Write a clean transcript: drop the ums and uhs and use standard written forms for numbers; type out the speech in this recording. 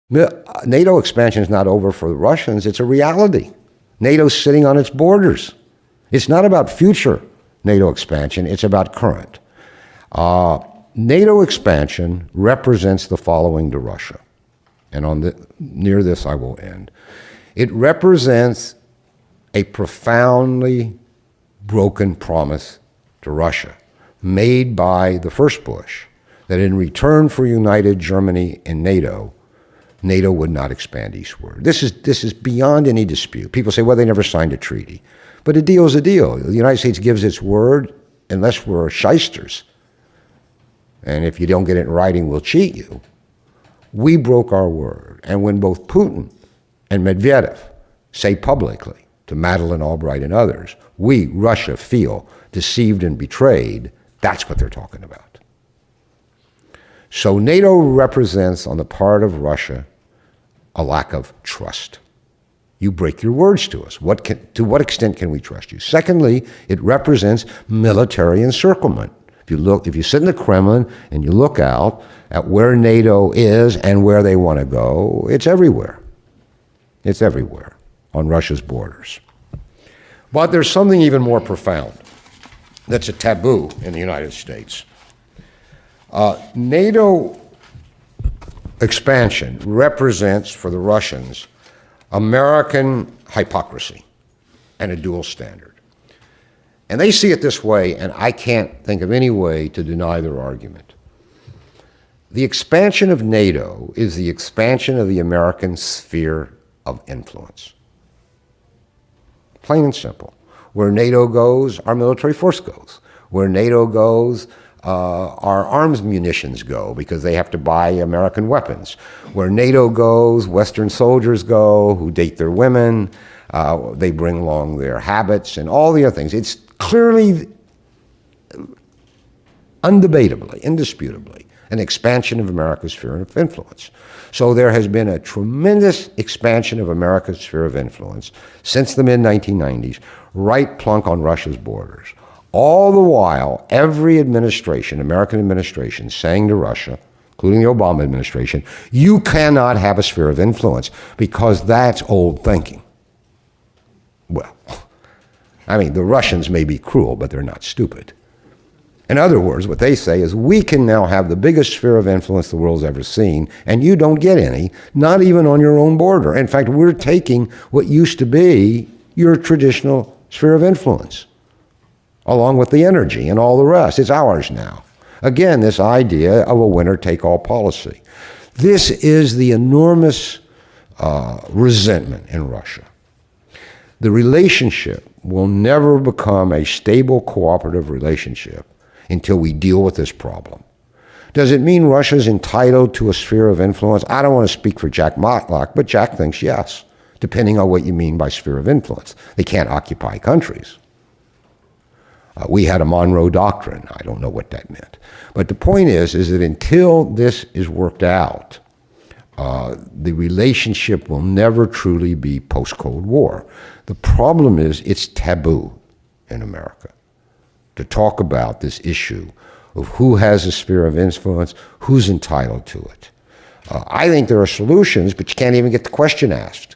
NATO expansion is not over for the Russians. It's a reality. NATO's sitting on its borders. It's not about future NATO expansion. It's about current. NATO expansion represents the following to Russia. And near this I will end. It represents a profoundly broken promise to Russia made by the first Bush that in return for united Germany and NATO, NATO would not expand eastward. This is beyond any dispute. People say, well, they never signed a treaty. But a deal is a deal. The United States gives its word unless we're shysters. And if you don't get it in writing, we'll cheat you. We broke our word. And when both Putin and Medvedev say publicly to Madeleine Albright and others, we, Russia, feel deceived and betrayed, that's what they're talking about. So NATO represents, on the part of Russia, a lack of trust. You break your words to us. To what extent can we trust you? Secondly, it represents military encirclement. If you sit in the Kremlin and you look out at where NATO is and where they want to go, it's everywhere. It's everywhere on Russia's borders. But there's something even more profound that's a taboo in the United States. NATO expansion represents, for the Russians, American hypocrisy and a dual standard. And they see it this way, and I can't think of any way to deny their argument. The expansion of NATO is the expansion of the American sphere of influence. Plain and simple. Where NATO goes, our military force goes. Where NATO goes, our arms munitions go because they have to buy American weapons. Where NATO goes, Western soldiers go who date their women. They bring along their habits and all the other things. It's clearly, undebatably, indisputably, an expansion of America's sphere of influence. So there has been a tremendous expansion of America's sphere of influence since the mid-1990s, right plunk on Russia's borders. All the while, every administration, American administration, saying to Russia, including the Obama administration, you cannot have a sphere of influence because that's old thinking. Well, I mean, the Russians may be cruel, but they're not stupid. In other words, what they say is, we can now have the biggest sphere of influence the world's ever seen, and you don't get any, not even on your own border. In fact, we're taking what used to be your traditional sphere of influence, along with the energy and all the rest. It's ours now. Again, this idea of a winner-take-all policy. This is the enormous resentment in Russia. The relationship will never become a stable cooperative relationship until we deal with this problem. Does it mean Russia's entitled to a sphere of influence? I don't want to speak for Jack Matlock, but Jack thinks yes, depending on what you mean by sphere of influence. They can't occupy countries. We had a Monroe Doctrine. I don't know what that meant. But the point is that until this is worked out, the relationship will never truly be post-Cold War. The problem is it's taboo in America to talk about this issue of who has a sphere of influence, who's entitled to it. I think there are solutions, but you can't even get the question asked.